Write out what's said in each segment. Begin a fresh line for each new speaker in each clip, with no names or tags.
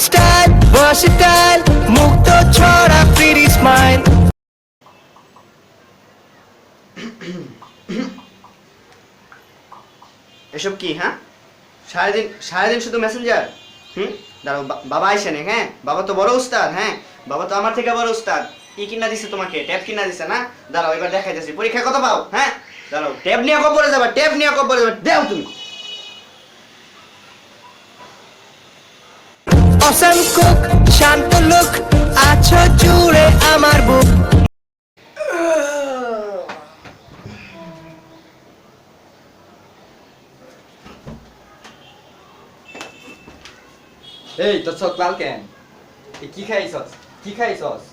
Style versatile মুক্ত ছড়া free smile.
এসব কি? হ্যাঁ, সারাদিন শুধু মেসেঞ্জার। দাঁড়াও, বাবা আইসে নে। হ্যাঁ, বাবা তো বড় উস্তাদ। হ্যাঁ, বাবা তো আমার থেকে বড় উস্তাদ। কি কিনা দিছে তোমাকে? ট্যাব কিনা দিছে না? দাঁড়াও, এবার দেখাই যাচ্ছি পরীক্ষা কত পাও। হ্যাঁ, দাঁড়াও, ট্যাব নিয়ে কবরে যাবা, ট্যাব নিয়ে কবরে যাবা। দেও তুমি।
অসাম কুক শান্ত লুক আছো জুড়ে আমার বুক।
এই তোর চোখ লাল কেন? কি খাইছস? কি খাইছস?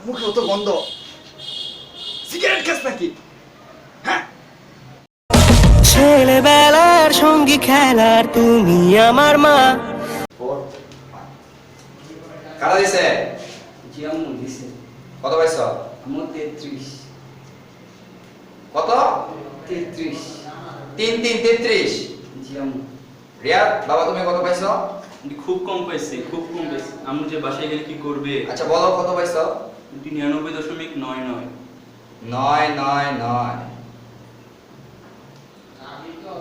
মুখে তো গন্ধ। সিগারেট খাস নাকি? হ্যাঁ,
ছেলেবেলার সঙ্গী খেলার তুমি আমার মা।
কারা দিছে?
জি আম্মু দিছে।
কত পাইছ?
আম্মু 33।
কত?
33।
33।
জি আম্মু।
রিয়াদ বাবা তুমি কত পাইছ?
খুব কম পাইছে, খুব কম পাইছে। আম্মু যে বাসায় গেলে কি করবে?
আচ্ছা বলো কত পাইছ?
99.99।
999।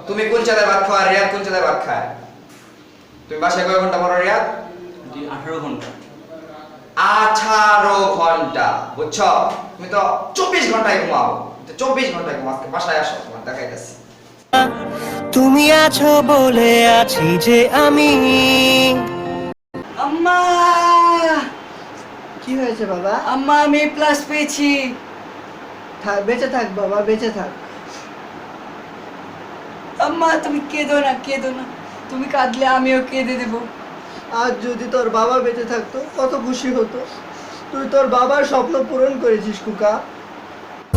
তুমি কোন চাঁদায় ভাত খাও আর রিয়াদ কোন চাঁদায় ভাত খায়? তুমি বাসায় কয় ঘন্টা পড়ো রিয়াদ?
18 ঘন্টা।
18 ঘন্টা, বুঝছো? তুমি তো 24 ঘন্টায় ঘুমাও। 24 ঘন্টায় ঘুমাও। আজকে বাসায় আসো, তোমার দেখাইতেছি।
তুমি আছো বলে আছি যে আমি।
আম্মা,
কি হয়েছে বাবা?
আম্মা আমি প্লাস পেয়েছি।
বেঁচে থাক বাবা, বেঁচে থাক।
আম্মা তুমি কেঁদো না, কেঁদো না। তুমি কাঁদলে আমিও কেঁদে দেব।
আজ যদি তোর বাবা বেঁচে থাকতো কত খুশি হতো। তুই তোর বাবার স্বপ্ন পূরণ করেছিস কুকা।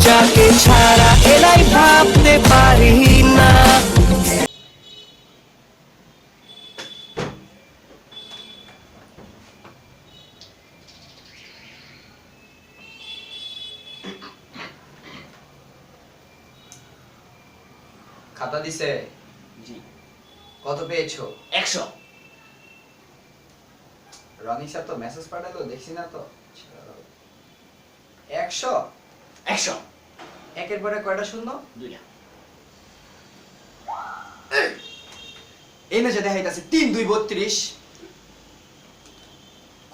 যাকে ছাড়া এলাই ভাবতে পারি না।
খাতা দিছে?
জি।
কত পেয়েছো?
100।
রনি স্যার তো মেসেজ পাঠালো, দেখছি না তো। 100?
100।
একের পরে কয়টা শূন্য?
2টা।
এই না যে দেখাইতাছে 3 2 32।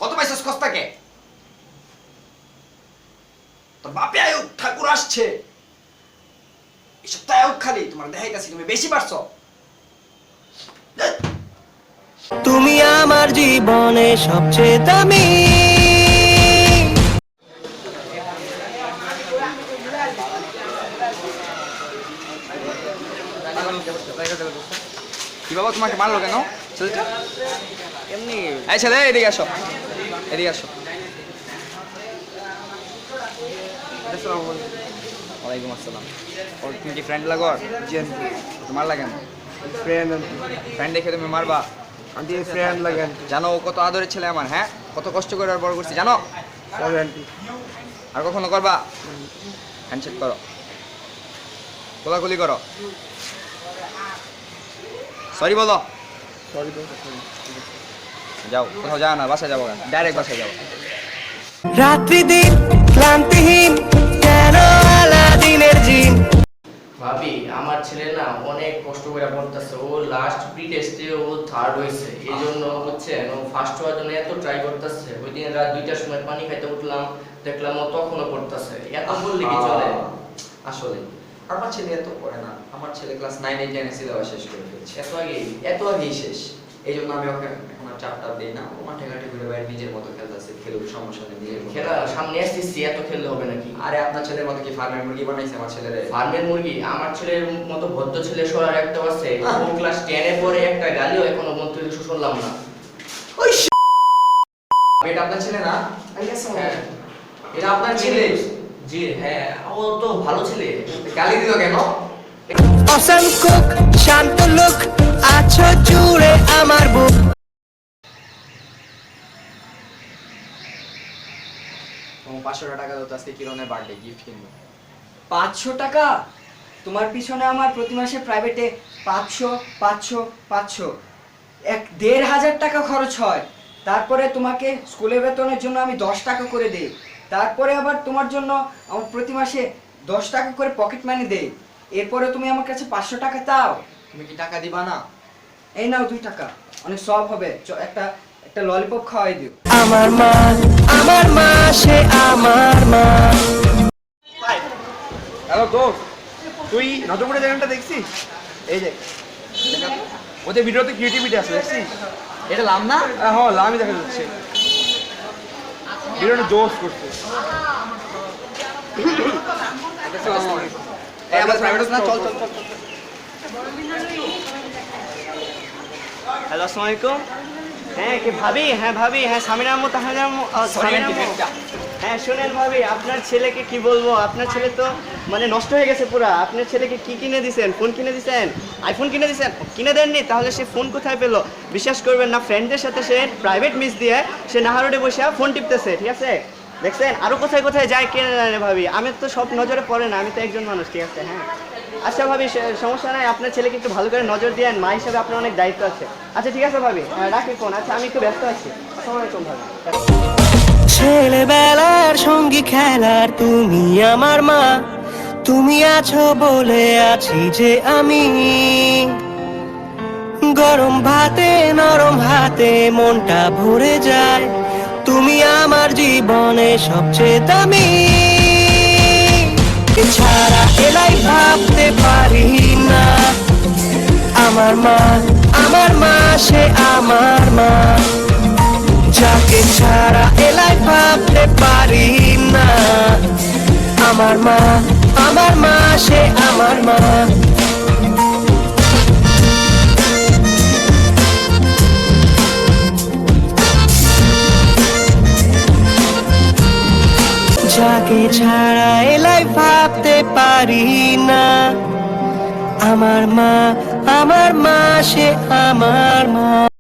কত পাইছস কস্তাকে? তোর বাপে আয়ুব ঠাকুর আসছে। এই সপ্তাহে আয়ুব খালি তোমার দেখাইতাছি তুমি বেশি পারছো।
তুমি আমার জীবনে সবচেয়ে দামি।
কি বাবা তোমাকে মারলো কেন ছেলেটা?
এমনি।
এই ছেলে এদিকে আসো, এদিকে আসো। ওয়ালাইকুম আসসালাম। ওর তুমি কি ফ্রেন্ড লাগো?
জি
তোমার লাগেন?
ফ্রেন্ড।
ফ্রেন্ড দেখে তুমি মারবা?
আন্টি ফ্রেন্ড লাগেন।
জানো ও কত আদরের ছেলে আমার। হ্যাঁ, কত কষ্ট করে আর বড় করছি জানো?
আন্টি।
আর কখনো করবা? হ্যান্ডশেক করো, কোলাকুলি করো, সরি বলো।
সরি তো।
যাও, কোথাও যাও না, বাসায় যাবো, ডাইরেক্ট বাসায় যাবো।
রাত্রি দিন ক্লান্তিহীন কেন আলাদিনের জিন।
ভাবি আমার ছেলে না অনেক কষ্ট করে পড়তেছে। ও লাস্ট প্রি টেস্টে ও থার্ড হয়েছে। এই জন্য বুঝছেন, ও ফার্স্ট হওয়ার জন্য এত ট্রাই করতেছে। ওই দিন রাত 2টার সময় পানি খাইতে উঠলাম, দেখলাম ও তখনও পড়তেছে। এত বললে কি চলে?
আসলে আমার ছেলে এত পড়ে না। আমার ছেলে ক্লাস 9 10 সিলেবাস শেষ করে ফেলছে। এত আগেই শেষ। এই জন্য আমি ওকে এখন আর চাপটা দেই না। ও মাঠে ঘাটে ঘুরে বেড়ায়, নিজের মতো খেলতেছে। খেলুক, সমস্যা নেই, নিজের মতো।
খেলা সামনে আসতেছি, এত খেললে হবে নাকি?
আরে আপনার ছেলের মতো কি ফার্মের মুরগি বানাইছে আমার ছেলেরে?
ফার্মের মুরগি? আমার ছেলের মতো ভদ্র ছেলে সরার একটা আছে। ও ক্লাস 10 এ পরে একটা গালিও এখনো মন্ত্রী শুনলাম না।
ওই এটা আপনার ছেলে না?
হ্যাঁ,
এটা আপনার ছেলে?
জি হ্যাঁ, ও তো ভালো ছেলে।
গালি দিল কেন?
অসাম কুক শান্ত লুক আছো জুড়ে আমার বুক।
তোমার 500 টাকা দাও তো, আজকে কিরণের বার্থডে, গিফট কিনবো।
500 টাকা? তোমার পিছনে আমার প্রতি মাসে প্রাইভেটে 500 500 500। 1,500 টাকা খরচ হয়। তারপরে তোমাকে স্কুলের বেতনের জন্য আমি 10 টাকা করে দেই। তারপরে আবার তোমার জন্য আমার প্রতি মাসে 10 টাকা করে পকেট মানি দেই। এরপরে তুমি আমার কাছে 500 টাকা দাও।
তুমি কি টাকা দিবা না?
এই নাও 2 টাকা, অনেক সব হবে। একটা ললিপপ খাওয়াই দিও।
আমার মা সে আমার মা।
হ্যালো দোস্ত, তুই নজরপুরের চ্যানেলটা দেখছিস? এই যে ওদের ভিডিওতে ক্রিয়েটিভিটি আছে, দেখছিস?
এটা লাম না?
হ্যাঁ, লামই দেখা যাচ্ছে। ভিডিওটা জোস করছে।
এই আমার প্রাইভেট না, চল চল চল।
হ্যালো, আসসালামু আলাইকুম। হ্যাঁ, কি ভাবি? হ্যাঁ ভাবি, হ্যাঁ সামিনা আম্মু, তাহলে আম্মু, সামিনা আম্মু। হ্যাঁ শুনেন ভাবি, আপনার ছেলেকে কি বলবো, আপনার ছেলে তো মানে নষ্ট হয়ে গেছে পুরা। আপনার ছেলেকে কি কিনে দিছেন? ফোন কিনে দিছেন? আইফোন কিনে দিছেন? কিনে দেননি? তাহলে সে ফোন কোথায় পেলো? বিশ্বাস করবেন না, ফ্রেন্ডদের সাথে সে প্রাইভেট মিস দিয়ে সে নাহারোডে বসে ফোন টিপতেছে, ঠিক আছে? দেখছেন? আরো কোথায় কোথায় যায় কে জানে ভাবি। আমি তো সব নজরে পড়ে না, আমি তো একজন মানুষ, ঠিক আছে? হ্যাঁ আচ্ছা ভাবি, সমস্যা নাই, আপনার ছেলেকে একটু ভালো করে নজর দিয়েন, মা হিসাবে আপনার অনেক দায়িত্ব আছে। আচ্ছা ঠিক আছে ভাবি, রাখি ফোন। আচ্ছা আমি একটু ব্যস্ত আছি। আসসালামু আলাইকুম ভাবি।
ছেলেবেলার সঙ্গী খেলার তুমি আমার মা, তুমি আছো বলে আছি যে আমি। গরম ভাতে নরম হাতে মনটা ভরে যায়, তুমি আমার জীবনে সবচেয়ে দামি। ছাড়া এলাই ভাবতে পারি না। আমার মা সে আমার মা, যাকে ছাড়া এলাই ভাবতে পারি না। আমার মা সে আমার মা। যাকে ছাড়া এলাই ভাবতে পারি না। আমার মা সে আমার মা।